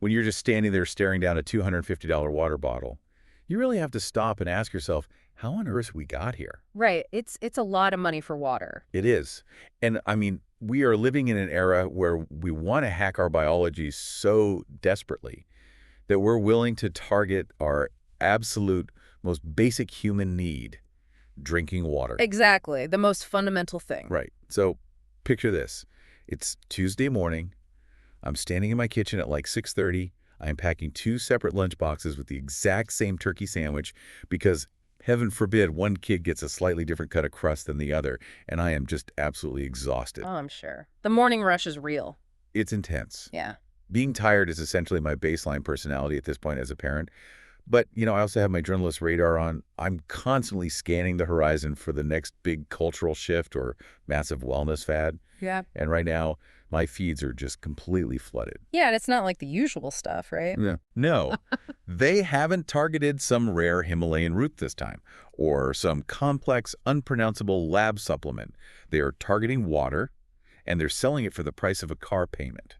when you're just standing there staring down a $250 water bottle, you really have to stop and ask yourself, how on earth we got here? Right. It's a lot of money for water. It is. And I mean, we are living in an era where we want to hack our biology so desperately that we're willing to target our absolute most basic human need, drinking water. Exactly. The most fundamental thing. Right. So picture this. It's Tuesday morning. I'm standing in my kitchen at like 6:30. I'm packing 2 separate lunch boxes with the exact same turkey sandwich because, heaven forbid, one kid gets a slightly different cut of crust than the other, and I am just absolutely exhausted. Oh, I'm sure. The morning rush is real. It's intense. Yeah. Being tired is essentially my baseline personality at this point as a parent. But, I also have my journalist radar on. I'm constantly scanning the horizon for the next big cultural shift or massive wellness fad. Yeah. And right now, my feeds are just completely flooded. Yeah, and it's not like the usual stuff, right? Yeah. No, they haven't targeted some rare Himalayan root this time or some complex, unpronounceable lab supplement. They are targeting water, and they're selling it for the price of a car payment.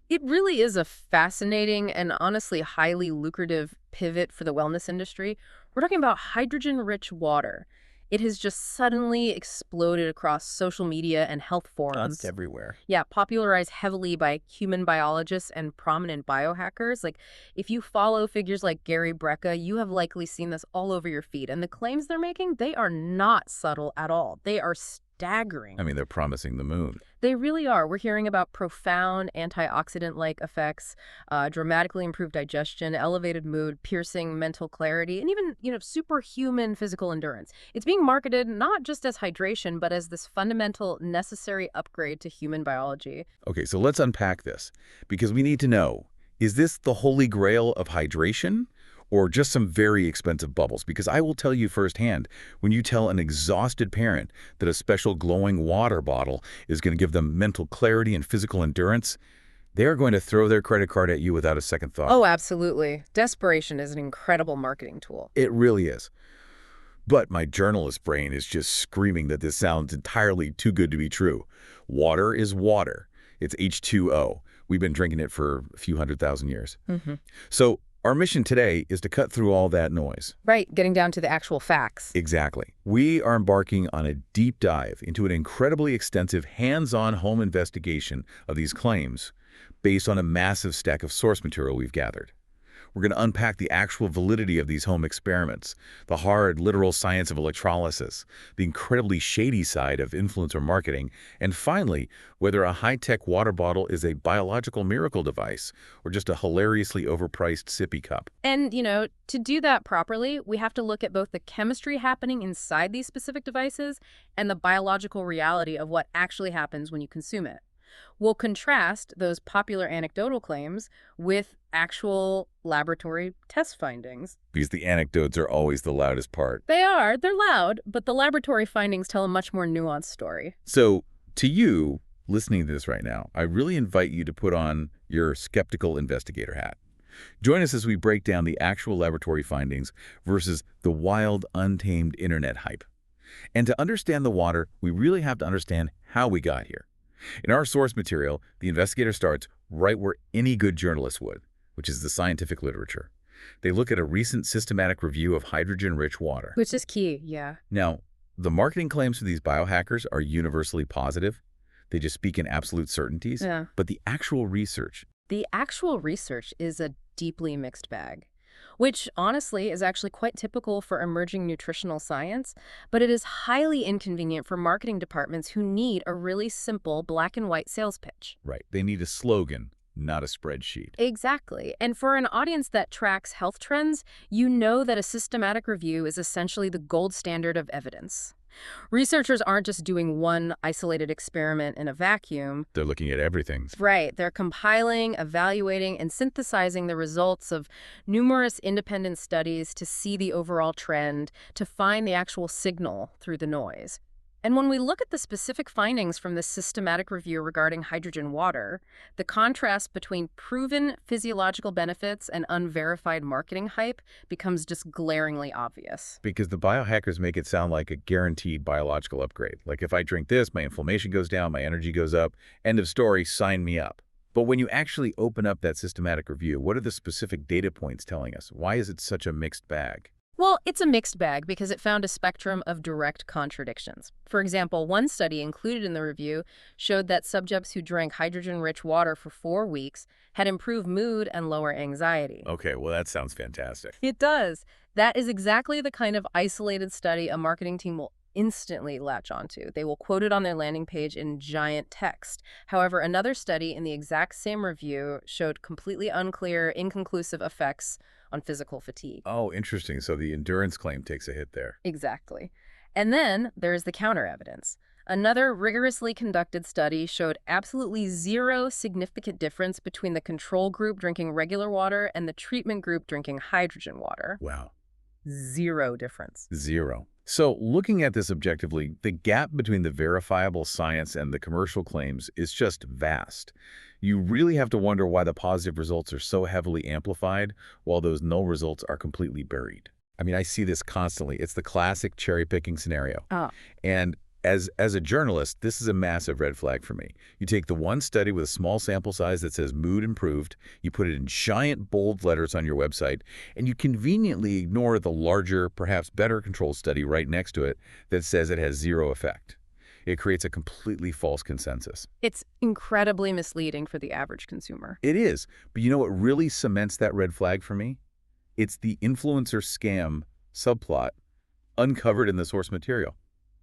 It really is a fascinating and honestly highly lucrative pivot for the wellness industry. We're talking about hydrogen-rich water. It has just suddenly exploded across social media and health forums. It's everywhere. Yeah, popularized heavily by human biologists and prominent biohackers. Like, if you follow figures like Gary Brecka, you have likely seen this all over your feed. And the claims they're making, they are not subtle at all. They are staggering. I mean, they're promising the moon. They really are. We're hearing about profound antioxidant-like effects, dramatically improved digestion, elevated mood, piercing mental clarity, and even, superhuman physical endurance. It's being marketed not just as hydration, but as this fundamental, necessary upgrade to human biology. Okay, so let's unpack this, because we need to know, is this the holy grail of hydration? Or just some very expensive bubbles? Because I will tell you firsthand, when you tell an exhausted parent that a special glowing water bottle is going to give them mental clarity and physical endurance, they are going to throw their credit card at you without a second thought. Oh, absolutely. Desperation is an incredible marketing tool. It really is. But my journalist brain is just screaming that this sounds entirely too good to be true. Water is water. It's H2O. We've been drinking it for a few 100,000 years. So our mission today is to cut through all that noise. Right, getting down to the actual facts. Exactly. We are embarking on a deep dive into an incredibly extensive hands-on home investigation of these claims based on a massive stack of source material we've gathered. We're going to unpack the actual validity of these home experiments, the hard, literal science of electrolysis, the incredibly shady side of influencer marketing, and finally, whether a high-tech water bottle is a biological miracle device or just a hilariously overpriced sippy cup. And, to do that properly, we have to look at both the chemistry happening inside these specific devices and the biological reality of what actually happens when you consume it. We'll contrast those popular anecdotal claims with actual laboratory test findings. Because the anecdotes are always the loudest part. They're loud, but the laboratory findings tell a much more nuanced story. So, to you, listening to this right now, I really invite you to put on your skeptical investigator hat. Join us as we break down the actual laboratory findings versus the wild, untamed internet hype. And to understand the water, we really have to understand how we got here. In our source material, the investigator starts right where any good journalist would, which is the scientific literature. They look at a recent systematic review of hydrogen-rich water. Which is key, yeah. Now, the marketing claims for these biohackers are universally positive. They just speak in absolute certainties. Yeah. But the actual research is a deeply mixed bag, which honestly is actually quite typical for emerging nutritional science, but it is highly inconvenient for marketing departments who need a really simple black and white sales pitch. Right. They need a slogan, not a spreadsheet. Exactly. And for an audience that tracks health trends, you know that a systematic review is essentially the gold standard of evidence. Researchers aren't just doing one isolated experiment in a vacuum. They're looking at everything. Right. They're compiling, evaluating, and synthesizing the results of numerous independent studies to see the overall trend, to find the actual signal through the noise. And when we look at the specific findings from this systematic review regarding hydrogen water, the contrast between proven physiological benefits and unverified marketing hype becomes just glaringly obvious. Because the biohackers make it sound like a guaranteed biological upgrade. Like if I drink this, my inflammation goes down, my energy goes up. End of story, sign me up. But when you actually open up that systematic review, what are the specific data points telling us? Why is it such a mixed bag? Well, it's a mixed bag because it found a spectrum of direct contradictions. For example, one study included in the review showed that subjects who drank hydrogen-rich water for 4 weeks had improved mood and lower anxiety. Okay, well, that sounds fantastic. It does. That is exactly the kind of isolated study a marketing team will instantly latch onto. They will quote it on their landing page in giant text. However, another study in the exact same review showed completely unclear, inconclusive effects on physical fatigue. Oh, interesting. So the endurance claim takes a hit there. Exactly. And then there's the counter evidence. Another rigorously conducted study showed absolutely zero significant difference between the control group drinking regular water and the treatment group drinking hydrogen water. Wow. Zero difference. Zero. So looking at this objectively, the gap between the verifiable science and the commercial claims is just vast. You really have to wonder why the positive results are so heavily amplified while those null results are completely buried. I mean, I see this constantly. It's the classic cherry-picking scenario. Oh. And as a journalist, this is a massive red flag for me. You take the one study with a small sample size that says mood improved, you put it in giant bold letters on your website, and you conveniently ignore the larger, perhaps better controlled study right next to it that says it has zero effect. It creates a completely false consensus. It's incredibly misleading for the average consumer. It is. But you know what really cements that red flag for me? It's the influencer scam subplot uncovered in the source material.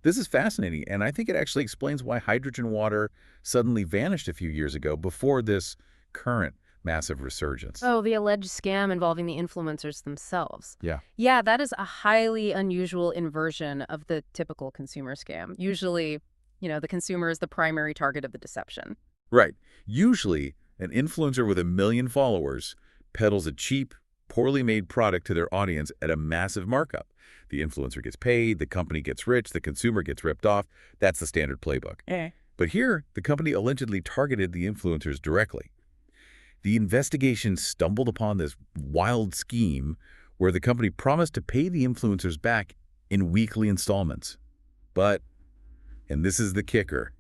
This is fascinating, and I think it actually explains why hydrogen water suddenly vanished a few years ago before this current massive resurgence. Oh, the alleged scam involving the influencers themselves. Yeah. Yeah, that is a highly unusual inversion of the typical consumer scam. Usually, the consumer is the primary target of the deception. Right. Usually, an influencer with 1 million followers peddles a cheap, poorly made product to their audience at a massive markup. The influencer gets paid, the company gets rich, the consumer gets ripped off. That's the standard playbook. But here, the company allegedly targeted the influencers directly. The investigation stumbled upon this wild scheme where the company promised to pay the influencers back in weekly installments. But, and this is the kicker,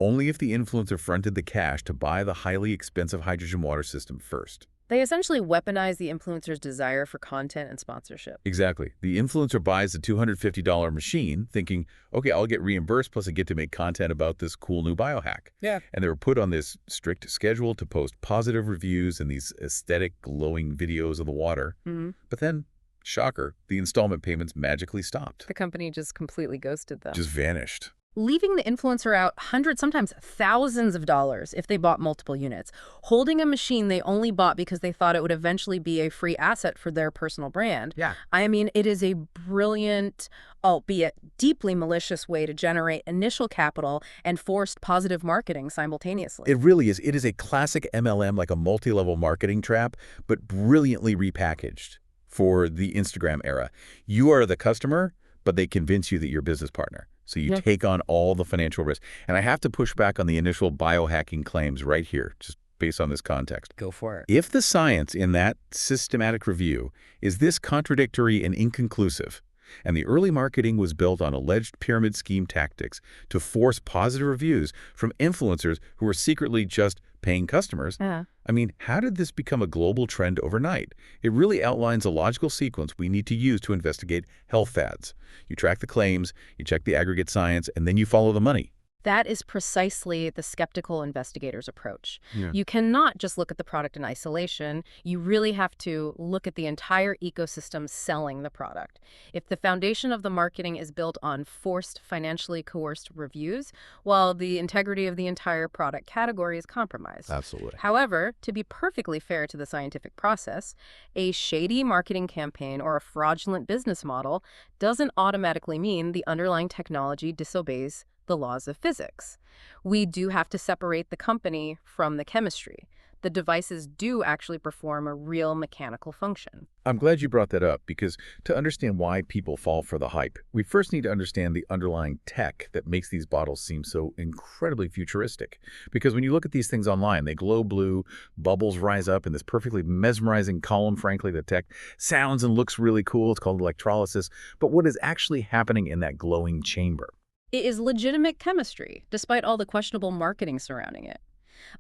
only if the influencer fronted the cash to buy the highly expensive hydrogen water system first. They essentially weaponize the influencer's desire for content and sponsorship. Exactly. The influencer buys the $250 machine thinking, okay, I'll get reimbursed, plus I get to make content about this cool new biohack. Yeah. And they were put on this strict schedule to post positive reviews and these aesthetic, glowing videos of the water. Mm-hmm. But then, shocker, the installment payments magically stopped. The company just completely ghosted them. Just vanished. Leaving the influencer out hundreds, sometimes thousands of dollars if they bought multiple units. Holding a machine they only bought because they thought it would eventually be a free asset for their personal brand. Yeah. I mean, it is a brilliant, albeit deeply malicious way to generate initial capital and forced positive marketing simultaneously. It really is. It is a classic MLM, like a multi-level marketing trap, but brilliantly repackaged for the Instagram era. You are the customer, but they convince you that you're a business partner. So you take on all the financial risk. And I have to push back on the initial biohacking claims right here, just based on this context. Go for it. If the science in that systematic review is this contradictory and inconclusive, and the early marketing was built on alleged pyramid scheme tactics to force positive reviews from influencers who were secretly just paying customers, I mean, how did this become a global trend overnight? It really outlines a logical sequence we need to use to investigate health fads. You track the claims, you check the aggregate science, and then you follow the money. That is precisely the skeptical investigator's approach. Yeah. You cannot just look at the product in isolation. You really have to look at the entire ecosystem selling the product. If the foundation of the marketing is built on forced, financially coerced reviews, while the integrity of the entire product category is compromised. Absolutely. However, to be perfectly fair to the scientific process, a shady marketing campaign or a fraudulent business model doesn't automatically mean the underlying technology disobeys the laws of physics. We do have to separate the company from the chemistry. The devices do actually perform a real mechanical function. I'm glad you brought that up, because to understand why people fall for the hype, we first need to understand the underlying tech that makes these bottles seem so incredibly futuristic. Because when you look at these things online, they glow blue, bubbles rise up in this perfectly mesmerizing column. Frankly, the tech sounds and looks really cool. It's called electrolysis. But what is actually happening in that glowing chamber? It is legitimate chemistry, despite all the questionable marketing surrounding it.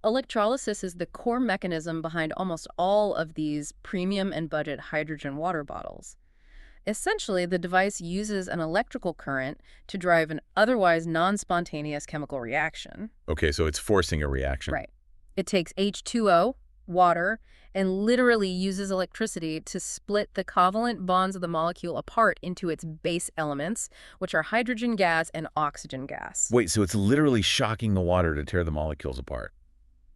Electrolysis is the core mechanism behind almost all of these premium and budget hydrogen water bottles. Essentially, the device uses an electrical current to drive an otherwise non-spontaneous chemical reaction. Okay, so it's forcing a reaction. Right. It takes H2O, water, and literally uses electricity to split the covalent bonds of the molecule apart into its base elements, which are hydrogen gas and oxygen gas. Wait, so it's literally shocking the water to tear the molecules apart.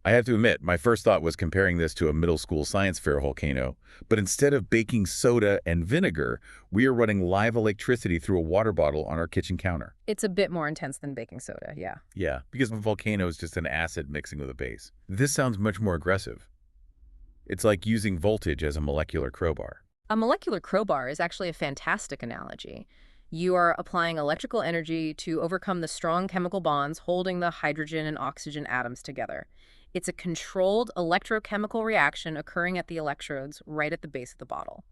I have to admit, my first thought was comparing this to a middle school science fair volcano, but instead of baking soda and vinegar, we are running live electricity through a water bottle on our kitchen counter. It's a bit more intense than baking soda, yeah. Yeah, because a volcano is just an acid mixing with a base. This sounds much more aggressive. It's like using voltage as a molecular crowbar. A molecular crowbar is actually a fantastic analogy. You are applying electrical energy to overcome the strong chemical bonds holding the hydrogen and oxygen atoms together. It's a controlled electrochemical reaction occurring at the electrodes right at the base of the bottle.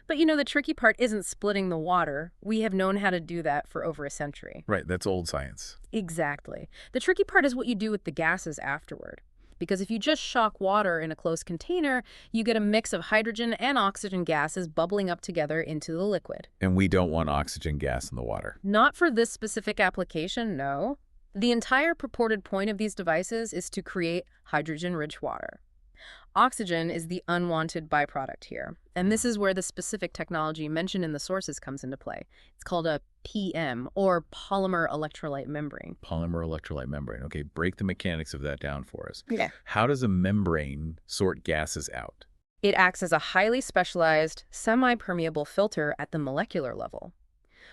But the tricky part isn't splitting the water. We have known how to do that for over a century. Right, that's old science. Exactly. The tricky part is what you do with the gases afterward. Because if you just shock water in a closed container, you get a mix of hydrogen and oxygen gases bubbling up together into the liquid. And we don't want oxygen gas in the water. Not for this specific application, no. The entire purported point of these devices is to create hydrogen-rich water. Oxygen is the unwanted byproduct here, and this is where the specific technology mentioned in the sources comes into play. It's called a PM, or polymer electrolyte membrane. Polymer electrolyte membrane. Okay, break the mechanics of that down for us. Yeah. How does a membrane sort gases out? It acts as a highly specialized, semi-permeable filter at the molecular level.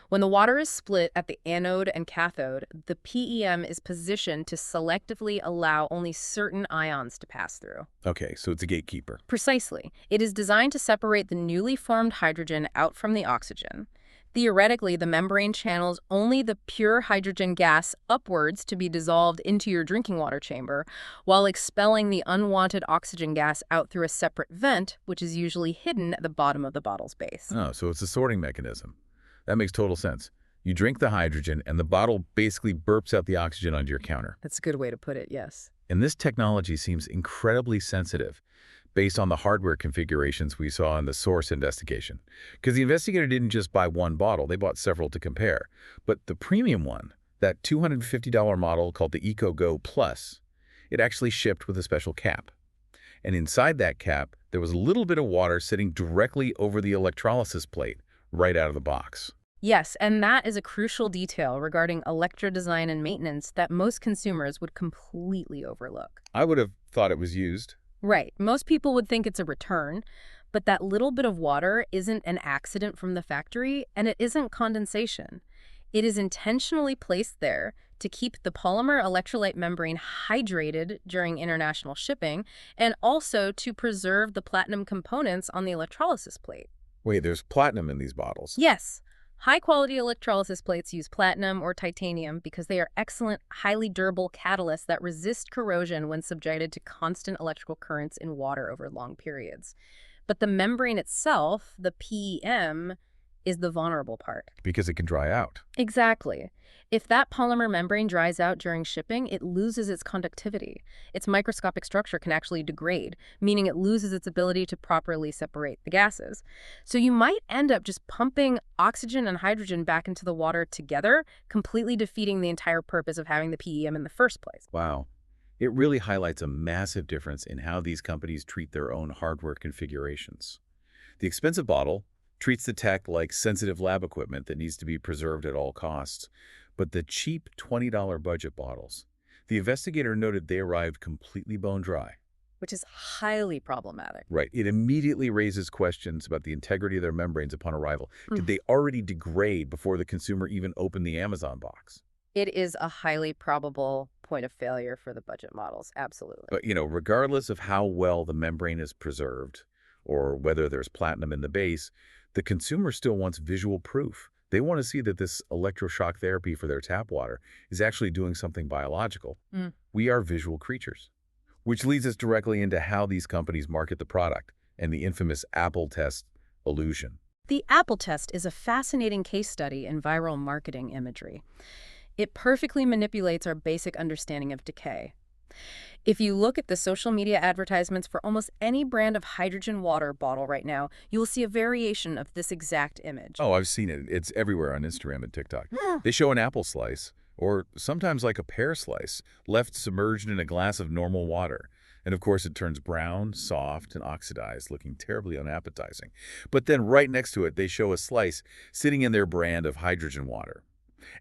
When the water is split at the anode and cathode, the PEM is positioned to selectively allow only certain ions to pass through. Okay, so it's a gatekeeper. Precisely. It is designed to separate the newly formed hydrogen out from the oxygen. Theoretically, the membrane channels only the pure hydrogen gas upwards to be dissolved into your drinking water chamber, while expelling the unwanted oxygen gas out through a separate vent, which is usually hidden at the bottom of the bottle's base. Oh, so it's a sorting mechanism. That makes total sense. You drink the hydrogen, and the bottle basically burps out the oxygen onto your counter. That's a good way to put it, yes. And this technology seems incredibly sensitive based on the hardware configurations we saw in the source investigation. Because the investigator didn't just buy one bottle, they bought several to compare. But the premium one, that $250 model called the EcoGo Plus, it actually shipped with a special cap. And inside that cap, there was a little bit of water sitting directly over the electrolysis plate, right out of the box. Yes, and that is a crucial detail regarding electro design and maintenance that most consumers would completely overlook. I would have thought it was used. Right. Most people would think it's a return, but that little bit of water isn't an accident from the factory, and it isn't condensation. It is intentionally placed there to keep the polymer electrolyte membrane hydrated during international shipping, and also to preserve the platinum components on the electrolysis plate. Wait, there's platinum in these bottles. Yes. High-quality electrolysis plates use platinum or titanium because they are excellent, highly durable catalysts that resist corrosion when subjected to constant electrical currents in water over long periods. But the membrane itself, the PEM, is the vulnerable part. Because it can dry out. Exactly. If that polymer membrane dries out during shipping, it loses its conductivity. Its microscopic structure can actually degrade, meaning it loses its ability to properly separate the gases. So you might end up just pumping oxygen and hydrogen back into the water together, completely defeating the entire purpose of having the PEM in the first place. Wow. It really highlights a massive difference in how these companies treat their own hardware configurations. The expensive bottle treats the tech like sensitive lab equipment that needs to be preserved at all costs. But the cheap $20 budget bottles, the investigator noted they arrived completely bone dry. Which is highly problematic. Right. It immediately raises questions about the integrity of their membranes upon arrival. Did they already degrade before the consumer even opened the Amazon box? It is a highly probable point of failure for the budget models, absolutely. But, regardless of how well the membrane is preserved or whether there's platinum in the base, the consumer still wants visual proof. They want to see that this electroshock therapy for their tap water is actually doing something biological. We are visual creatures. Which leads us directly into how these companies market the product and the infamous Apple test illusion. The Apple test is a fascinating case study in viral marketing imagery. It perfectly manipulates our basic understanding of decay. If you look at the social media advertisements for almost any brand of hydrogen water bottle right now, you will see a variation of this exact image. Oh, I've seen it. It's everywhere on Instagram and TikTok. Yeah. They show an apple slice, or sometimes like a pear slice, left submerged in a glass of normal water. And of course, it turns brown, soft, and oxidized, looking terribly unappetizing. But then right next to it, they show a slice sitting in their brand of hydrogen water.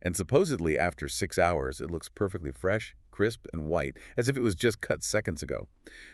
And supposedly, after 6 hours, it looks perfectly fresh, crisp, and white, as if it was just cut seconds ago.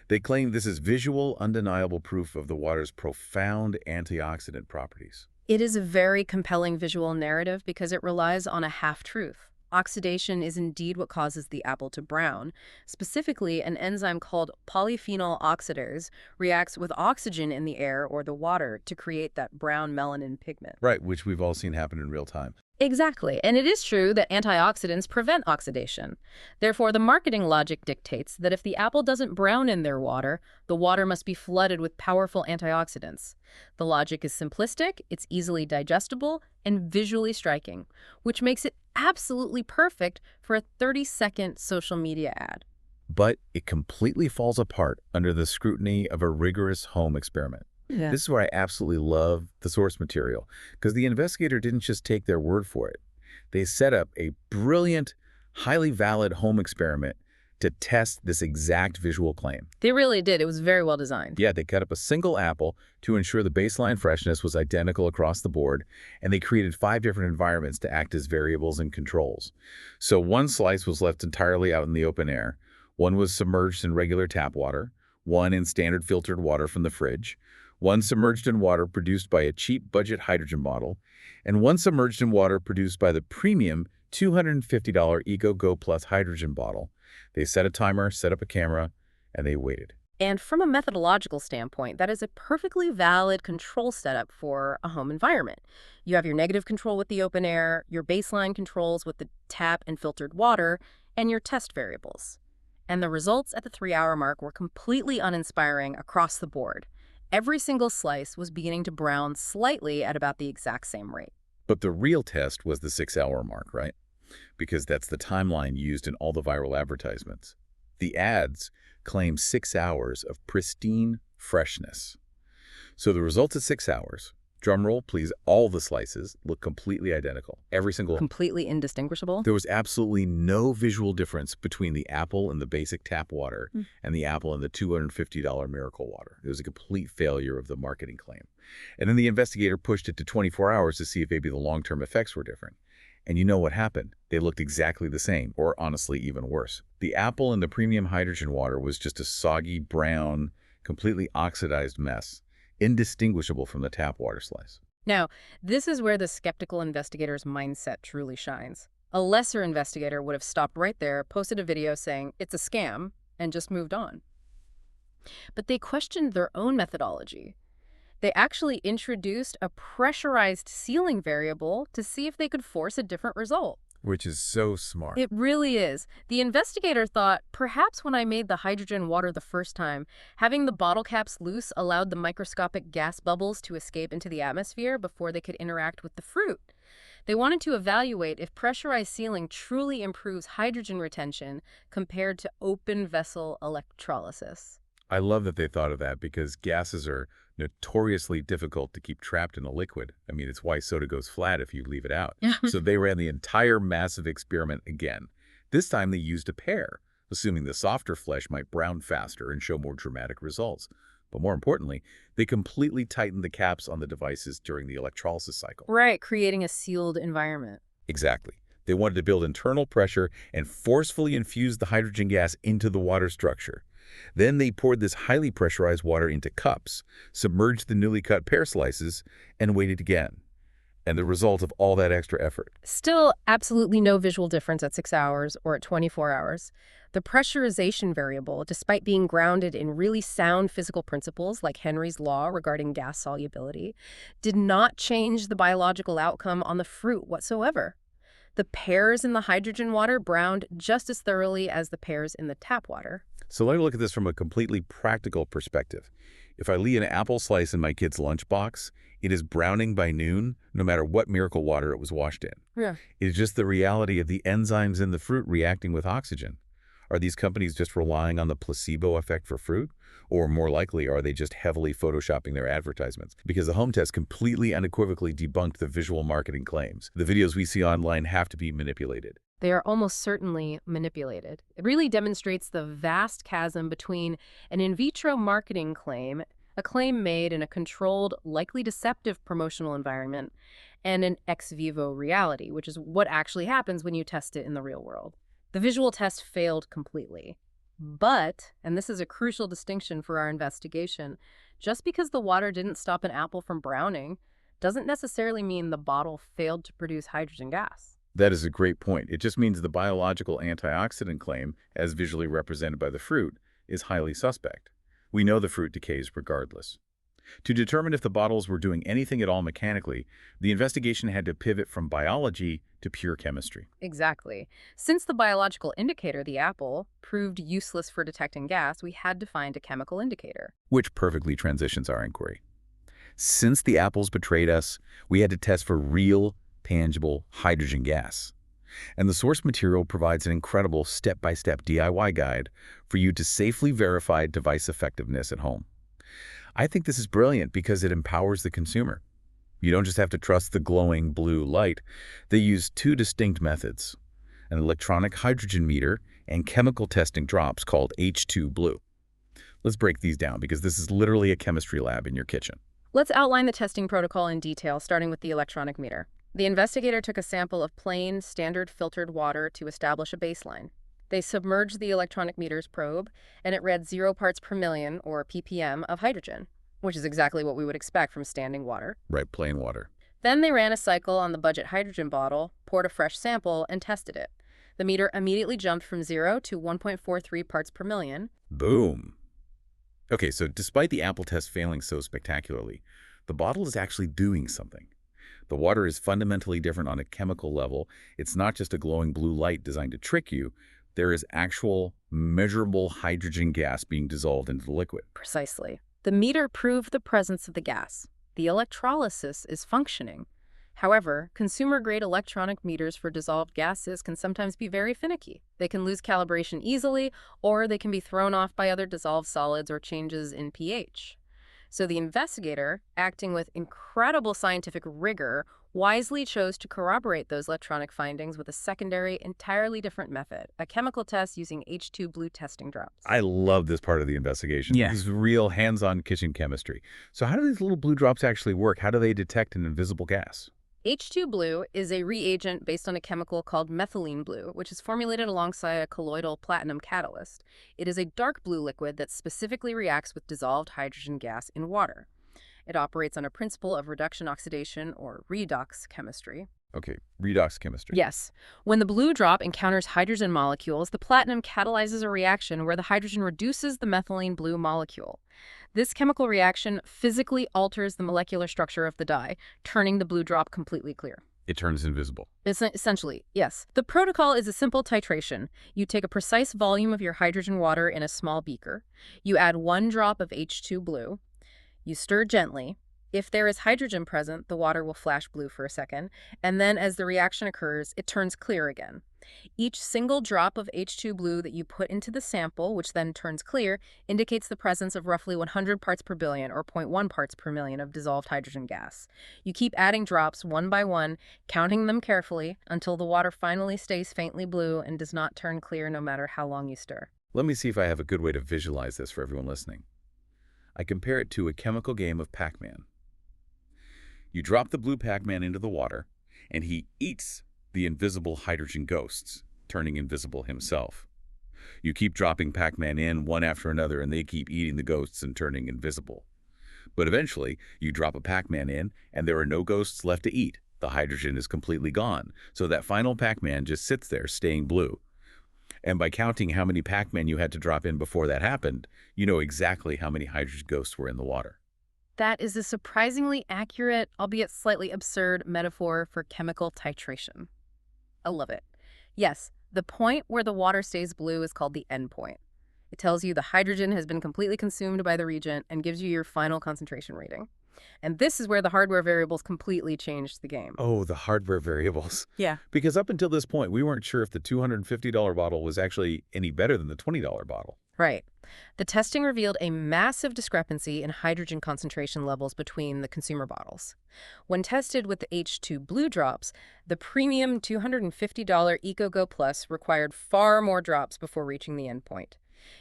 They claim this is visual, undeniable proof of the water's profound antioxidant properties. It is a very compelling visual narrative because it relies on a half-truth. Oxidation is indeed what causes the apple to brown. Specifically, an enzyme called polyphenol oxidase reacts with oxygen in the air or the water to create that brown melanin pigment. Right, which we've all seen happen in real time. Exactly, and it is true that antioxidants prevent oxidation. Therefore, the marketing logic dictates that if the apple doesn't brown in their water, the water must be flooded with powerful antioxidants. The logic is simplistic, it's easily digestible, and visually striking, which makes it absolutely perfect for a 30-second social media ad. But it completely falls apart under the scrutiny of a rigorous home experiment. Yeah. This is where I absolutely love the source material, because the investigator didn't just take their word for it. They set up a brilliant, highly valid home experiment to test this exact visual claim. They really did. It was very well designed. Yeah, they cut up a single apple to ensure the baseline freshness was identical across the board, and they created 5 different environments to act as variables and controls. So one slice was left entirely out in the open air, one was submerged in regular tap water, one in standard filtered water from the fridge, one submerged in water produced by a cheap budget hydrogen bottle, and one submerged in water produced by the premium $250 EcoGo Plus hydrogen bottle. They set a timer, set up a camera, and they waited. And from a methodological standpoint, that is a perfectly valid control setup for a home environment. You have your negative control with the open air, your baseline controls with the tap and filtered water, and your test variables. And the results at the 3-hour mark were completely uninspiring across the board. Every single slice was beginning to brown slightly at about the exact same rate. But the real test was the 6-hour mark, right? Because that's the timeline used in all the viral advertisements. The ads claim 6 hours of pristine freshness. So the results at 6 hours, drumroll please, all the slices look completely identical. Every single. Completely indistinguishable? There was absolutely no visual difference between the apple in the basic tap water and the apple in the $250 miracle water. It was a complete failure of the marketing claim. And then the investigator pushed it to 24 hours to see if maybe the long-term effects were different. And you know what happened? They looked exactly the same, or honestly even worse. The apple in the premium hydrogen water was just a soggy, brown, completely oxidized mess, indistinguishable from the tap water slice. Now, this is where the skeptical investigator's mindset truly shines. A lesser investigator would have stopped right there, posted a video saying it's a scam, and just moved on. But they questioned their own methodology. They actually introduced a pressurized sealing variable to see if they could force a different result. Which is so smart. It really is. The investigator thought, perhaps when I made the hydrogen water the first time, having the bottle caps loose allowed the microscopic gas bubbles to escape into the atmosphere before they could interact with the fruit. They wanted to evaluate if pressurized sealing truly improves hydrogen retention compared to open vessel electrolysis. I love that they thought of that because gases are notoriously difficult to keep trapped in a liquid. I mean, it's why soda goes flat if you leave it out. So they ran the entire massive experiment again. This time they used a pear, assuming the softer flesh might brown faster and show more dramatic results. But more importantly, they completely tightened the caps on the devices during the electrolysis cycle. Right, creating a sealed environment. Exactly. They wanted to build internal pressure and forcefully infuse the hydrogen gas into the water structure. Then they poured this highly pressurized water into cups, submerged the newly cut pear slices, and waited again. And the result of all that extra effort. Still, absolutely no visual difference at 6 hours or at 24 hours. The pressurization variable, despite being grounded in really sound physical principles like Henry's law regarding gas solubility, did not change the biological outcome on the fruit whatsoever. The pears in the hydrogen water browned just as thoroughly as the pears in the tap water. So let me look at this from a completely practical perspective. If I leave an apple slice in my kid's lunchbox, it is browning by noon, no matter what miracle water it was washed in. Yeah. It is just the reality of the enzymes in the fruit reacting with oxygen. Are these companies just relying on the placebo effect for fruit? Or more likely, are they just heavily photoshopping their advertisements? Because the home test completely unequivocally debunked the visual marketing claims. The videos we see online have to be manipulated. They are almost certainly manipulated. It really demonstrates the vast chasm between an in vitro marketing claim, a claim made in a controlled, likely deceptive promotional environment, and an ex vivo reality, which is what actually happens when you test it in the real world. The visual test failed completely. But, and this is a crucial distinction for our investigation, just because the water didn't stop an apple from browning doesn't necessarily mean the bottle failed to produce hydrogen gas. That is a great point. It just means the biological antioxidant claim, as visually represented by the fruit, is highly suspect. We know the fruit decays regardless. To determine if the bottles were doing anything at all mechanically, the investigation had to pivot from biology to pure chemistry. Exactly. Since the biological indicator, the apple, proved useless for detecting gas, we had to find a chemical indicator. Which perfectly transitions our inquiry. Since the apples betrayed us, we had to test for real, tangible hydrogen gas. And the source material provides an incredible step-by-step DIY guide for you to safely verify device effectiveness at home. I think this is brilliant because it empowers the consumer. You don't just have to trust the glowing blue light. They use two distinct methods, an electronic hydrogen meter and chemical testing drops called H2 Blue. Let's break these down because this is literally a chemistry lab in your kitchen. Let's outline the testing protocol in detail, starting with the electronic meter. The investigator took a sample of plain, standard filtered water to establish a baseline. They submerged the electronic meter's probe, and it read 0 parts per million, or ppm, of hydrogen, which is exactly what we would expect from standing water. Right, plain water. Then they ran a cycle on the budget hydrogen bottle, poured a fresh sample, and tested it. The meter immediately jumped from 0 to 1.43 parts per million. Boom. Okay, so despite the apple test failing so spectacularly, the bottle is actually doing something. The water is fundamentally different on a chemical level. It's not just a glowing blue light designed to trick you. There is actual, measurable hydrogen gas being dissolved into the liquid. Precisely. The meter proved the presence of the gas. The electrolysis is functioning. However, consumer-grade electronic meters for dissolved gases can sometimes be very finicky. They can lose calibration easily, or they can be thrown off by other dissolved solids or changes in pH. So the investigator, acting with incredible scientific rigor, wisely chose to corroborate those electronic findings with a secondary, entirely different method, a chemical test using H2 Blue testing drops. I love this part of the investigation. Yeah. This is real hands-on kitchen chemistry. So how do these little blue drops actually work? How do they detect an invisible gas? H2 Blue is a reagent based on a chemical called methylene blue, which is formulated alongside a colloidal platinum catalyst. It is a dark blue liquid that specifically reacts with dissolved hydrogen gas in water. It operates on a principle of reduction oxidation, or redox chemistry. Okay, redox chemistry. Yes. When the blue drop encounters hydrogen molecules, the platinum catalyzes a reaction where the hydrogen reduces the methylene blue molecule. This chemical reaction physically alters the molecular structure of the dye, turning the blue drop completely clear. It turns invisible. Essentially, yes. The protocol is a simple titration. You take a precise volume of your hydrogen water in a small beaker. You add 1 drop of H2 Blue. You stir gently. If there is hydrogen present, the water will flash blue for a second, and then as the reaction occurs, it turns clear again. Each single drop of H2 Blue that you put into the sample, which then turns clear, indicates the presence of roughly 100 parts per billion, or 0.1 parts per million, of dissolved hydrogen gas. You keep adding drops one by one, counting them carefully, until the water finally stays faintly blue and does not turn clear no matter how long you stir. Let me see if I have a good way to visualize this for everyone listening. I compare it to a chemical game of Pac-Man. You drop the blue Pac-Man into the water, and he eats the invisible hydrogen ghosts, turning invisible himself. You keep dropping Pac-Man in one after another, and they keep eating the ghosts and turning invisible. But eventually, you drop a Pac-Man in, and there are no ghosts left to eat. The hydrogen is completely gone, so that final Pac-Man just sits there, staying blue. And by counting how many Pac-Man you had to drop in before that happened, you know exactly how many hydrogen ghosts were in the water. That is a surprisingly accurate, albeit slightly absurd, metaphor for chemical titration. I love it. Yes, the point where the water stays blue is called the end point. It tells you the hydrogen has been completely consumed by the reagent and gives you your final concentration rating. And this is where the hardware variables completely changed the game. Oh, the hardware variables. Yeah. Because up until this point, we weren't sure if the $250 bottle was actually any better than the $20 bottle. Right. The testing revealed a massive discrepancy in hydrogen concentration levels between the consumer bottles. When tested with the H2 Blue Drops, the premium $250 EcoGo Plus required far more drops before reaching the endpoint.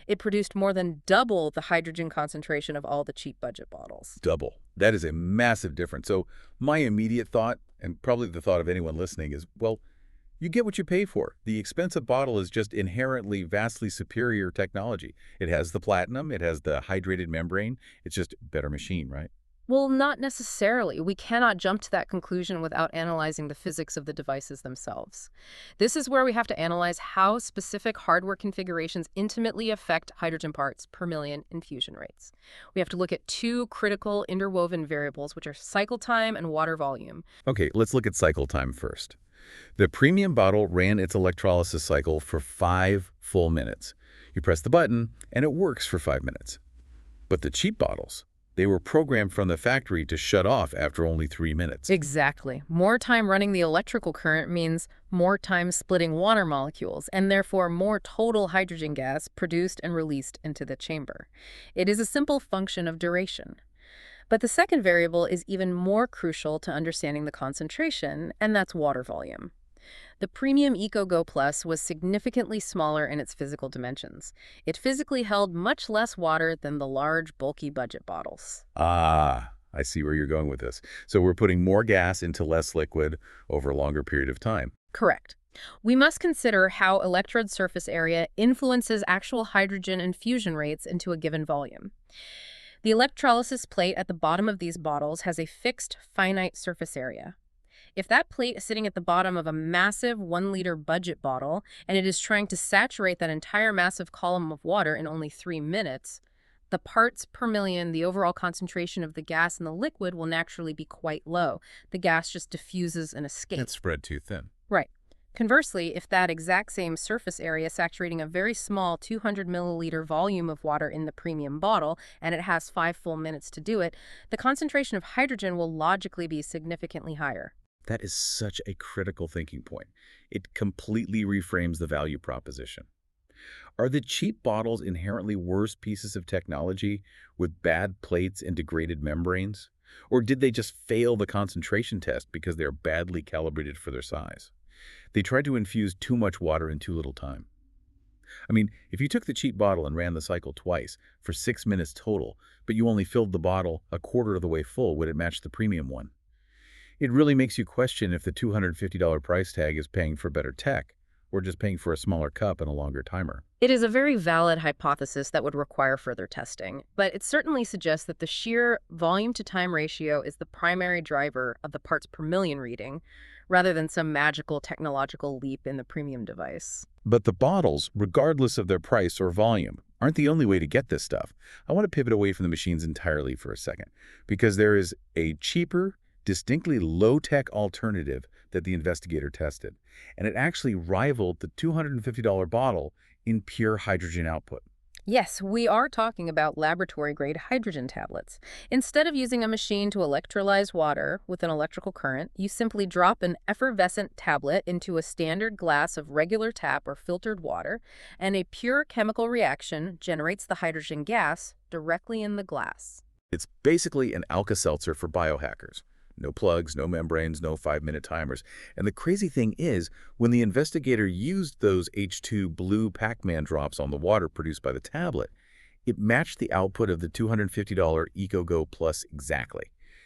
It produced more than double the hydrogen concentration of all the cheap budget bottles. Double. That is a massive difference. So my immediate thought, and probably the thought of anyone listening, is, well, you get what you pay for. The expensive bottle is just inherently vastly superior technology. It has the platinum, it has the hydrated membrane. It's just a better machine, right? Well, not necessarily. We cannot jump to that conclusion without analyzing the physics of the devices themselves. This is where we have to analyze how specific hardware configurations intimately affect hydrogen parts per million infusion rates. We have to look at two critical interwoven variables, which are cycle time and water volume. Okay, let's look at cycle time first. The premium bottle ran its electrolysis cycle for 5 full minutes. You press the button, and it works for 5 minutes. But the cheap bottles, they were programmed from the factory to shut off after only 3 minutes. Exactly. More time running the electrical current means more time splitting water molecules, and therefore more total hydrogen gas produced and released into the chamber. It is a simple function of duration. But the second variable is even more crucial to understanding the concentration, and that's water volume. The premium EcoGo Plus was significantly smaller in its physical dimensions. It physically held much less water than the large, bulky budget bottles. Ah, I see where you're going with this. So we're putting more gas into less liquid over a longer period of time. Correct. We must consider how electrode surface area influences actual hydrogen infusion rates into a given volume. The electrolysis plate at the bottom of these bottles has a fixed, finite surface area. If that plate is sitting at the bottom of a massive 1-liter budget bottle and it is trying to saturate that entire massive column of water in only 3 minutes, the parts per million, the overall concentration of the gas in the liquid will naturally be quite low. The gas just diffuses and escapes. It's spread too thin. Right. Conversely, if that exact same surface area saturating a very small 200 milliliter volume of water in the premium bottle, and it has 5 full minutes to do it, the concentration of hydrogen will logically be significantly higher. That is such a critical thinking point. It completely reframes the value proposition. Are the cheap bottles inherently worse pieces of technology with bad plates and degraded membranes? Or did they just fail the concentration test because they're badly calibrated for their size? They tried to infuse too much water in too little time. I mean, if you took the cheap bottle and ran the cycle twice for 6 minutes total, but you only filled the bottle a quarter of the way full, would it match the premium one? It really makes you question if the $250 price tag is paying for better tech or just paying for a smaller cup and a longer timer. It is a very valid hypothesis that would require further testing, but it certainly suggests that the sheer volume-to-time ratio is the primary driver of the parts per million reading, rather than some magical technological leap in the premium device. But the bottles, regardless of their price or volume, aren't the only way to get this stuff. I want to pivot away from the machines entirely for a second, because there is a cheaper, distinctly low-tech alternative that the investigator tested, and it actually rivaled the $250 bottle in pure hydrogen output. Yes, we are talking about laboratory-grade hydrogen tablets. Instead of using a machine to electrolyze water with an electrical current, you simply drop an effervescent tablet into a standard glass of regular tap or filtered water, and a pure chemical reaction generates the hydrogen gas directly in the glass. It's basically an Alka-Seltzer for biohackers. No plugs, no membranes, no 5-minute timers. And the crazy thing is, when the investigator used those H2 blue Pac-Man drops on the water produced by the tablet, it matched the output of the $250 EcoGo Plus exactly.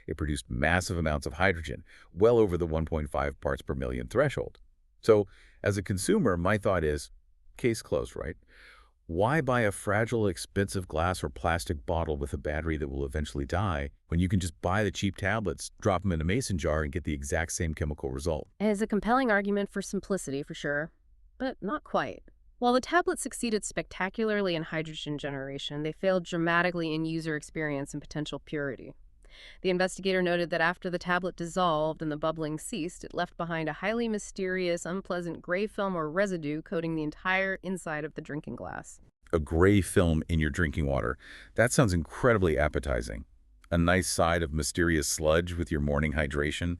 It produced massive amounts of hydrogen, well over the 1.5 parts per million threshold. So, as a consumer, my thought is, case closed, right? Why buy a fragile, expensive glass or plastic bottle with a battery that will eventually die when you can just buy the cheap tablets, drop them in a mason jar, and get the exact same chemical result? It is a compelling argument for simplicity, for sure, but not quite. While the tablets succeeded spectacularly in hydrogen generation, they failed dramatically in user experience and potential purity. The investigator noted that after the tablet dissolved and the bubbling ceased, it left behind a highly mysterious, unpleasant gray film or residue coating the entire inside of the drinking glass. A gray film in your drinking water. That sounds incredibly appetizing. A nice side of mysterious sludge with your morning hydration?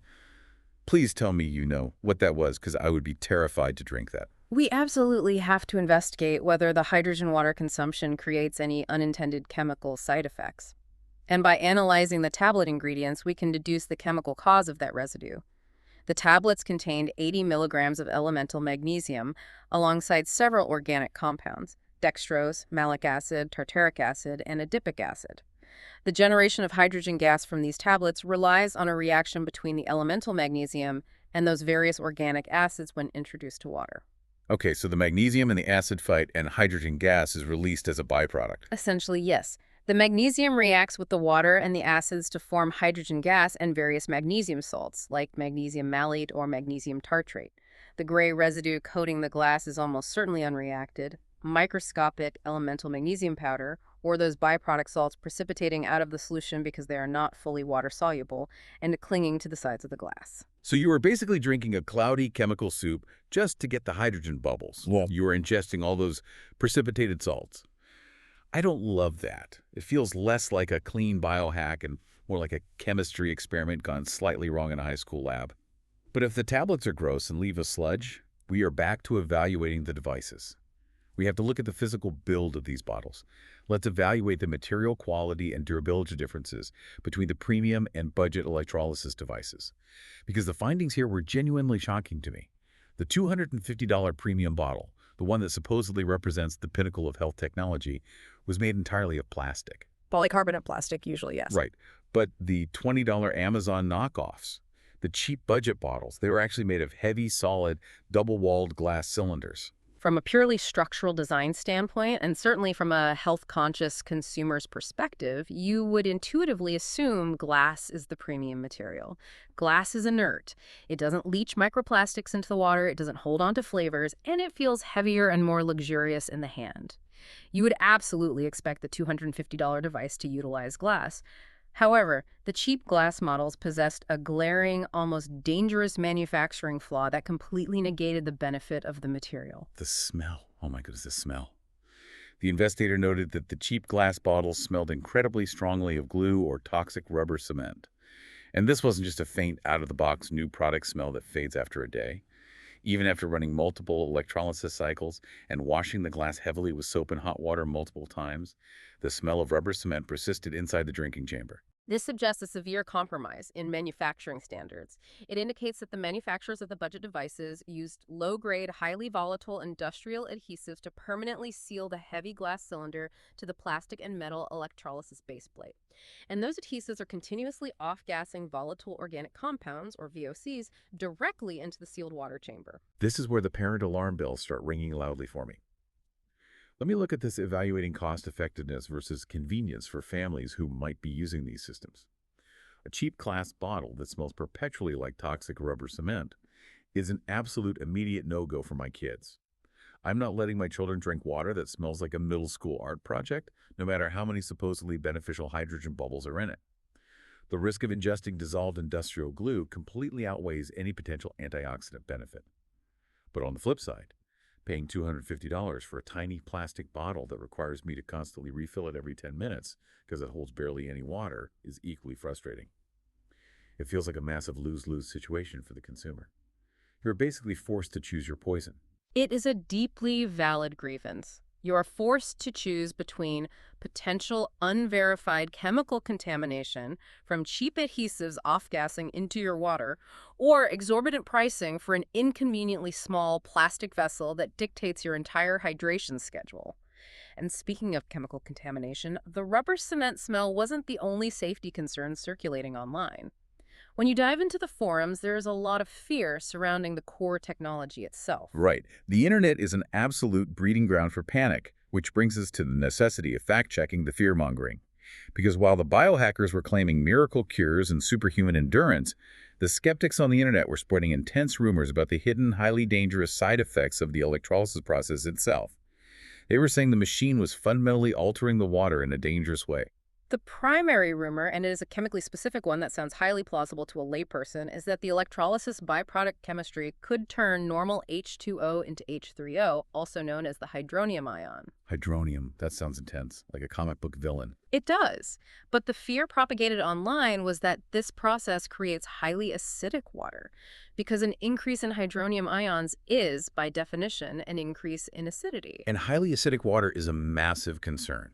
Please tell me you know what that was, because I would be terrified to drink that. We absolutely have to investigate whether the hydrogen water consumption creates any unintended chemical side effects. And by analyzing the tablet ingredients, we can deduce the chemical cause of that residue. The tablets contained 80 milligrams of elemental magnesium alongside several organic compounds: dextrose, malic acid, tartaric acid, and adipic acid. The generation of hydrogen gas from these tablets relies on a reaction between the elemental magnesium and those various organic acids when introduced to water. Okay, so the magnesium in the acid fight and hydrogen gas is released as a byproduct. Essentially, yes. The magnesium reacts with the water and the acids to form hydrogen gas and various magnesium salts, like magnesium malate or magnesium tartrate. The gray residue coating the glass is almost certainly unreacted. Microscopic elemental magnesium powder, or those byproduct salts precipitating out of the solution because they are not fully water-soluble and clinging to the sides of the glass. So you were basically drinking a cloudy chemical soup just to get the hydrogen bubbles. Yeah. You were ingesting all those precipitated salts. I don't love that. It feels less like a clean biohack and more like a chemistry experiment gone slightly wrong in a high school lab. But if the tablets are gross and leave a sludge, we are back to evaluating the devices. We have to look at the physical build of these bottles. Let's evaluate the material quality and durability differences between the premium and budget electrolysis devices, because the findings here were genuinely shocking to me. The $250 premium bottle, the one that supposedly represents the pinnacle of health technology, was made entirely of plastic. Polycarbonate plastic, usually, yes. Right. But the $20 Amazon knockoffs, the cheap budget bottles, they were actually made of heavy, solid, double-walled glass cylinders. From a purely structural design standpoint, and certainly from a health-conscious consumer's perspective, you would intuitively assume glass is the premium material. Glass is inert. It doesn't leach microplastics into the water, it doesn't hold on to flavors, and it feels heavier and more luxurious in the hand. You would absolutely expect the $250 device to utilize glass. However, the cheap glass models possessed a glaring, almost dangerous manufacturing flaw that completely negated the benefit of the material. The smell. Oh my goodness, the smell. The investigator noted that the cheap glass bottles smelled incredibly strongly of glue or toxic rubber cement. And this wasn't just a faint, out-of-the-box new product smell that fades after a day. Even after running multiple electrolysis cycles and washing the glass heavily with soap and hot water multiple times, the smell of rubber cement persisted inside the drinking chamber. This suggests a severe compromise in manufacturing standards. It indicates that the manufacturers of the budget devices used low-grade, highly volatile industrial adhesives to permanently seal the heavy glass cylinder to the plastic and metal electrolysis baseplate. And those adhesives are continuously off-gassing volatile organic compounds, or VOCs, directly into the sealed water chamber. This is where the parent alarm bells start ringing loudly for me. Let me look at this evaluating cost-effectiveness versus convenience for families who might be using these systems. A cheap glass bottle that smells perpetually like toxic rubber cement is an absolute immediate no-go for my kids. I'm not letting my children drink water that smells like a middle school art project, no matter how many supposedly beneficial hydrogen bubbles are in it. The risk of ingesting dissolved industrial glue completely outweighs any potential antioxidant benefit. But on the flip side, paying $250 for a tiny plastic bottle that requires me to constantly refill it every 10 minutes because it holds barely any water is equally frustrating. It feels like a massive lose-lose situation for the consumer. You're basically forced to choose your poison. It is a deeply valid grievance. You are forced to choose between potential unverified chemical contamination from cheap adhesives off-gassing into your water, or exorbitant pricing for an inconveniently small plastic vessel that dictates your entire hydration schedule. And speaking of chemical contamination, the rubber cement smell wasn't the only safety concern circulating online. When you dive into the forums, there is a lot of fear surrounding the core technology itself. Right. The internet is an absolute breeding ground for panic, which brings us to the necessity of fact-checking the fear-mongering. Because while the biohackers were claiming miracle cures and superhuman endurance, the skeptics on the internet were spreading intense rumors about the hidden, highly dangerous side effects of the electrolysis process itself. They were saying the machine was fundamentally altering the water in a dangerous way. The primary rumor, and it is a chemically specific one that sounds highly plausible to a layperson, is that the electrolysis byproduct chemistry could turn normal H2O into H3O, also known as the hydronium ion. Hydronium, that sounds intense, like a comic book villain. It does, but the fear propagated online was that this process creates highly acidic water, because an increase in hydronium ions is, by definition, an increase in acidity. And highly acidic water is a massive concern.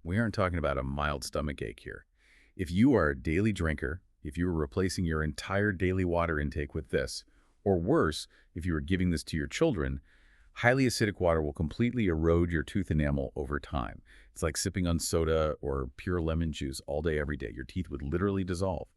We aren't talking about a mild stomachache here. If you are a daily drinker, if you were replacing your entire daily water intake with this, or worse, if you were giving this to your children, highly acidic water will completely erode your tooth enamel over time. It's like sipping on soda or pure lemon juice all day, every day. Your teeth would literally dissolve.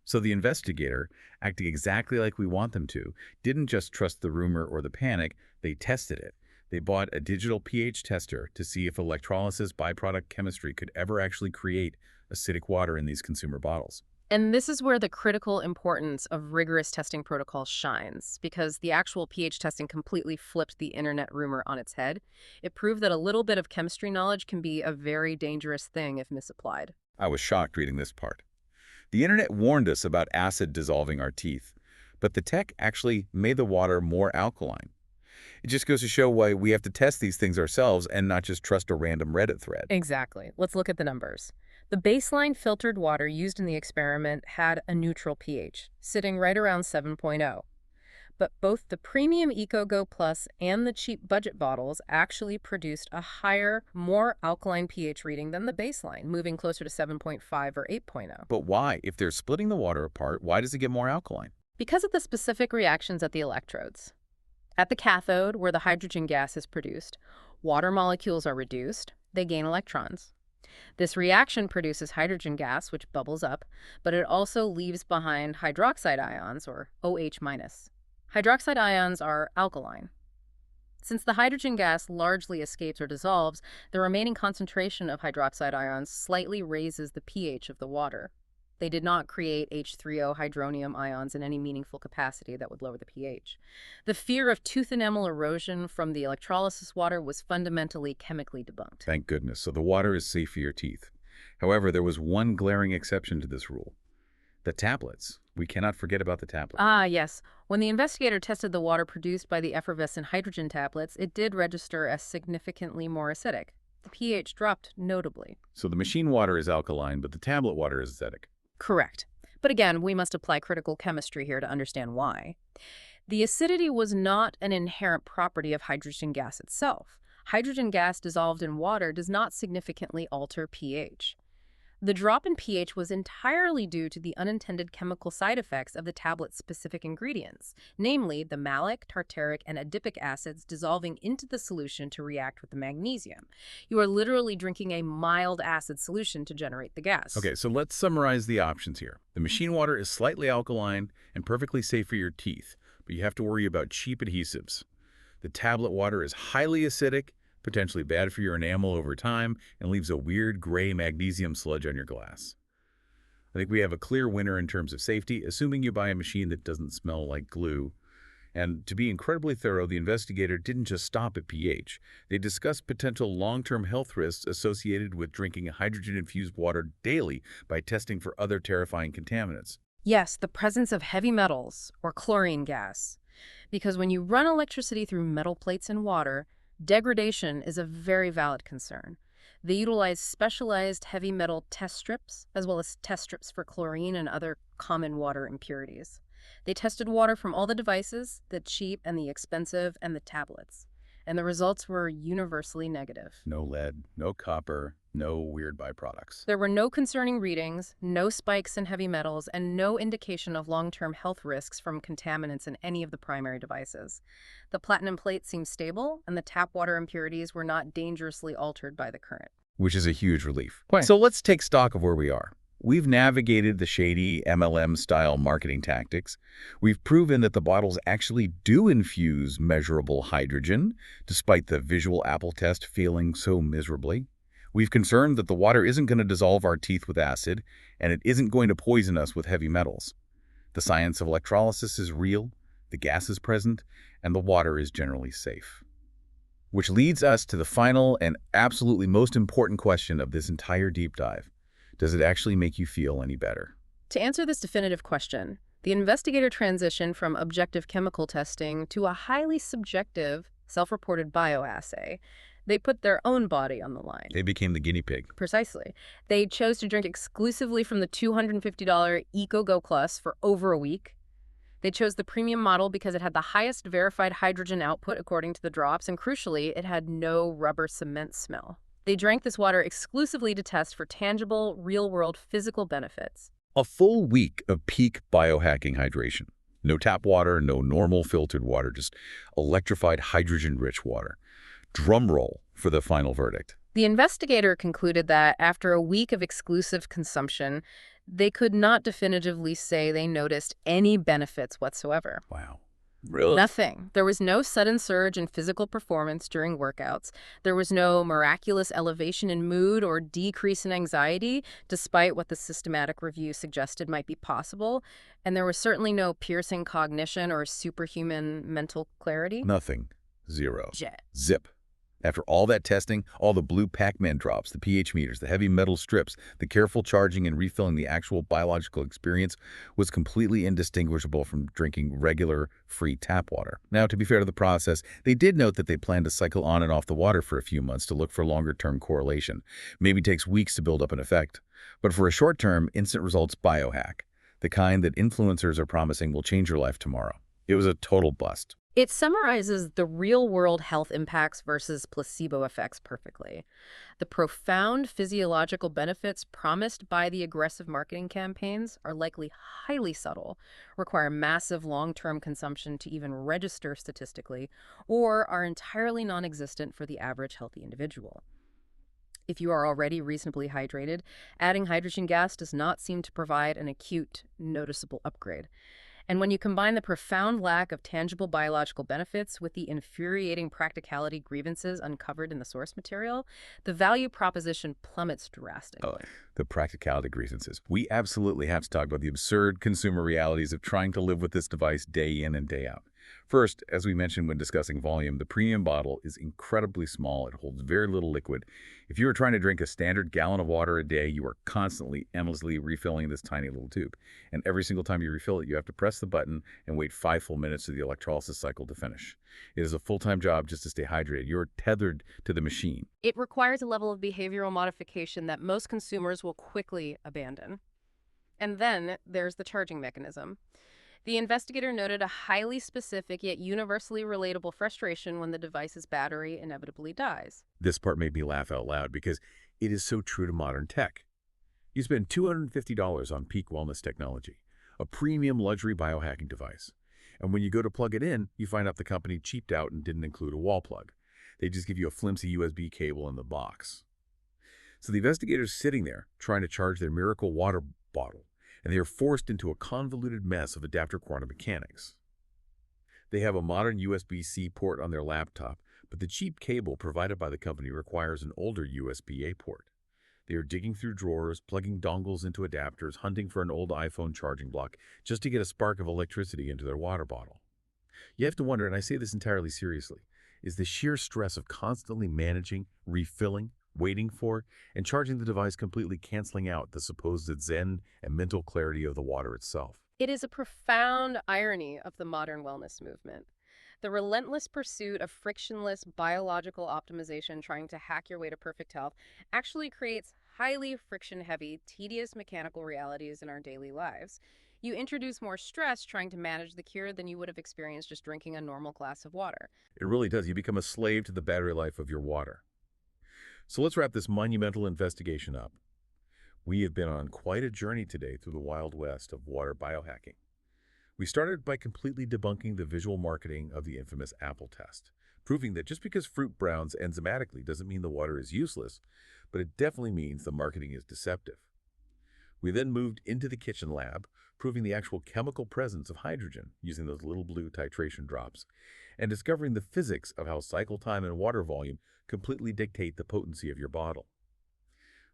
So the investigator, acting exactly like we want them to, didn't just trust the rumor or the panic, they tested it. They bought a digital pH tester to see if electrolysis byproduct chemistry could ever actually create acidic water in these consumer bottles. And this is where the critical importance of rigorous testing protocols shines, because the actual pH testing completely flipped the internet rumor on its head. It proved that a little bit of chemistry knowledge can be a very dangerous thing if misapplied. I was shocked reading this part. The internet warned us about acid dissolving our teeth, but the tech actually made the water more alkaline. It just goes to show why we have to test these things ourselves and not just trust a random Reddit thread. Exactly. Let's look at the numbers. The baseline filtered water used in the experiment had a neutral pH, sitting right around 7.0. But both the premium EcoGo Plus and the cheap budget bottles actually produced a higher, more alkaline pH reading than the baseline, moving closer to 7.5 or 8.0. But why? If they're splitting the water apart, why does it get more alkaline? Because of the specific reactions at the electrodes. At the cathode, where the hydrogen gas is produced, water molecules are reduced, they gain electrons. This reaction produces hydrogen gas, which bubbles up, but it also leaves behind hydroxide ions, or OH-. Hydroxide ions are alkaline. Since the hydrogen gas largely escapes or dissolves, the remaining concentration of hydroxide ions slightly raises the pH of the water. They did not create H3O hydronium ions in any meaningful capacity that would lower the pH. The fear of tooth enamel erosion from the electrolysis water was fundamentally chemically debunked. Thank goodness. So the water is safe for your teeth. However, there was one glaring exception to this rule. The tablets. We cannot forget about the tablet. Ah, yes. When the investigator tested the water produced by the effervescent hydrogen tablets, it did register as significantly more acidic. The pH dropped notably. So the machine water is alkaline, but the tablet water is acidic. Correct. But again, we must apply critical chemistry here to understand why. The acidity was not an inherent property of hydrogen gas itself. Hydrogen gas dissolved in water does not significantly alter pH. The drop in pH was entirely due to the unintended chemical side effects of the tablet's specific ingredients, namely the malic, tartaric, and adipic acids dissolving into the solution to react with the magnesium. You are literally drinking a mild acid solution to generate the gas. Okay, so let's summarize the options here. The machine water is slightly alkaline and perfectly safe for your teeth, but you have to worry about cheap adhesives. The tablet water is highly acidic, potentially bad for your enamel over time, and leaves a weird gray magnesium sludge on your glass. I think we have a clear winner in terms of safety, assuming you buy a machine that doesn't smell like glue. And to be incredibly thorough, the investigator didn't just stop at pH. They discussed potential long-term health risks associated with drinking hydrogen-infused water daily by testing for other terrifying contaminants. Yes, the presence of heavy metals, or chlorine gas. Because when you run electricity through metal plates and water, degradation is a very valid concern. They utilize specialized heavy metal test strips, as well as test strips for chlorine and other common water impurities. They tested water from all the devices, the cheap and the expensive, and the tablets. And the results were universally negative. No lead, no copper, no weird byproducts. There were no concerning readings, no spikes in heavy metals, and no indication of long-term health risks from contaminants in any of the primary devices. The platinum plate seemed stable, and the tap water impurities were not dangerously altered by the current. Which is a huge relief. Right. So let's take stock of where we are. We've navigated the shady MLM-style marketing tactics. We've proven that the bottles actually do infuse measurable hydrogen, despite the visual Apple test failing so miserably. We've confirmed that the water isn't going to dissolve our teeth with acid, and it isn't going to poison us with heavy metals. The science of electrolysis is real, the gas is present, and the water is generally safe. Which leads us to the final and absolutely most important question of this entire deep dive. Does it actually make you feel any better? To answer this definitive question, the investigator transitioned from objective chemical testing to a highly subjective, self-reported bioassay. They put their own body on the line. They became the guinea pig. Precisely. They chose to drink exclusively from the $250 EcoGo Plus for over a week. They chose the premium model because it had the highest verified hydrogen output according to the drops, and crucially, it had no rubber cement smell. They drank this water exclusively to test for tangible, real-world physical benefits. A full week of peak biohacking hydration. No tap water, no normal filtered water, just electrified hydrogen-rich water. Drum roll for the final verdict. The investigator concluded that after a week of exclusive consumption, they could not definitively say they noticed any benefits whatsoever. Wow. Really? Nothing. There was no sudden surge in physical performance during workouts. There was no miraculous elevation in mood or decrease in anxiety, despite what the systematic review suggested might be possible. And there was certainly no piercing cognition or superhuman mental clarity. Nothing. Zero. Jet. Zip. After all that testing, all the blue Pac-Man drops, the pH meters, the heavy metal strips, the careful charging and refilling, the actual biological experience was completely indistinguishable from drinking regular, free tap water. Now, to be fair to the process, they did note that they plan to cycle on and off the water for a few months to look for longer-term correlation. Maybe takes weeks to build up an effect. But for a short-term, instant results biohack, the kind that influencers are promising will change your life tomorrow, it was a total bust. It summarizes the real-world health impacts versus placebo effects perfectly. The profound physiological benefits promised by the aggressive marketing campaigns are likely highly subtle, require massive long-term consumption to even register statistically, or are entirely non-existent for the average healthy individual. If you are already reasonably hydrated, adding hydrogen gas does not seem to provide an acute, noticeable upgrade. And when you combine the profound lack of tangible biological benefits with the infuriating practicality grievances uncovered in the source material, the value proposition plummets drastically. Oh, the practicality grievances. We absolutely have to talk about the absurd consumer realities of trying to live with this device day in and day out. First, as we mentioned when discussing volume, the premium bottle is incredibly small. It holds very little liquid. If you are trying to drink a standard gallon of water a day, you are constantly, endlessly refilling this tiny little tube. And every single time you refill it, you have to press the button and wait 5 full minutes for the electrolysis cycle to finish. It is a full-time job just to stay hydrated. You're tethered to the machine. It requires a level of behavioral modification that most consumers will quickly abandon. And then there's the charging mechanism. The investigator noted a highly specific yet universally relatable frustration when the device's battery inevitably dies. This part made me laugh out loud because it is so true to modern tech. You spend $250 on peak wellness technology, a premium luxury biohacking device. And when you go to plug it in, you find out the company cheaped out and didn't include a wall plug. They just give you a flimsy USB cable in the box. So the investigator's sitting there trying to charge their miracle water bottle, and they are forced into a convoluted mess of adapter quantum mechanics. They have a modern USB-C port on their laptop, but the cheap cable provided by the company requires an older USB-A port. They are digging through drawers, plugging dongles into adapters, hunting for an old iPhone charging block just to get a spark of electricity into their water bottle. You have to wonder, and I say this entirely seriously, is the sheer stress of constantly managing, refilling, waiting for, and charging the device completely canceling out the supposed zen and mental clarity of the water itself. It is a profound irony of the modern wellness movement. The relentless pursuit of frictionless biological optimization trying to hack your way to perfect health actually creates highly friction-heavy, tedious mechanical realities in our daily lives. You introduce more stress trying to manage the cure than you would have experienced just drinking a normal glass of water. It really does. You become a slave to the battery life of your water. So let's wrap this monumental investigation up. We have been on quite a journey today through the Wild West of water biohacking. We started by completely debunking the visual marketing of the infamous apple test, proving that just because fruit browns enzymatically doesn't mean the water is useless, but it definitely means the marketing is deceptive. We then moved into the kitchen lab, proving the actual chemical presence of hydrogen using those little blue titration drops, and discovering the physics of how cycle time and water volume completely dictate the potency of your bottle.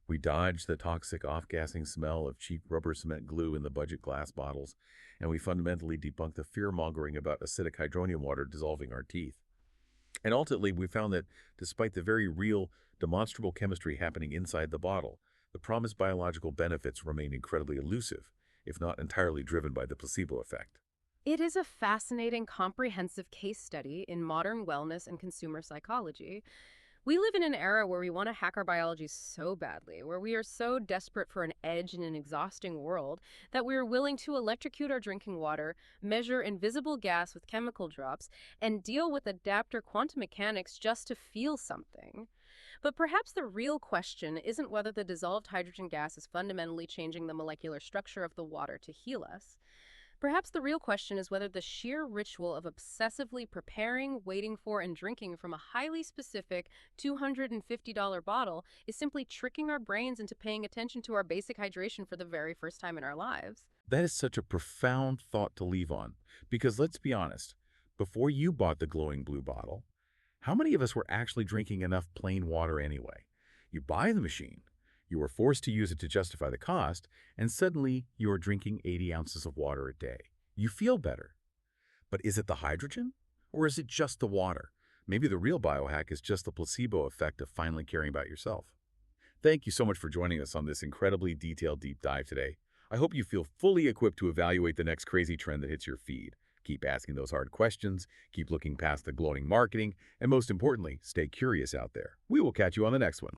We dodged the toxic off-gassing smell of cheap rubber cement glue in the budget glass bottles, and we fundamentally debunked the fear-mongering about acidic hydronium water dissolving our teeth. And ultimately, we found that despite the very real, demonstrable chemistry happening inside the bottle, The promised biological benefits remain incredibly elusive, if not entirely driven by the placebo effect. It is a fascinating, comprehensive case study in modern wellness and consumer psychology. We live in an era where we want to hack our biology so badly, where we are so desperate for an edge in an exhausting world that we are willing to electrocute our drinking water, measure invisible gas with chemical drops, and deal with adapter quantum mechanics just to feel something. But perhaps the real question isn't whether the dissolved hydrogen gas is fundamentally changing the molecular structure of the water to heal us. Perhaps the real question is whether the sheer ritual of obsessively preparing, waiting for, and drinking from a highly specific $250 bottle is simply tricking our brains into paying attention to our basic hydration for the very first time in our lives. That is such a profound thought to leave on, because let's be honest, before you bought the glowing blue bottle, how many of us were actually drinking enough plain water anyway? You buy the machine, you were forced to use it to justify the cost, and suddenly you are drinking 80 ounces of water a day. You feel better. But is it the hydrogen? Or is it just the water? Maybe the real biohack is just the placebo effect of finally caring about yourself. Thank you so much for joining us on this incredibly detailed deep dive today. I hope you feel fully equipped to evaluate the next crazy trend that hits your feed. Keep asking those hard questions, keep looking past the glowing marketing, and most importantly, stay curious out there. We will catch you on the next one.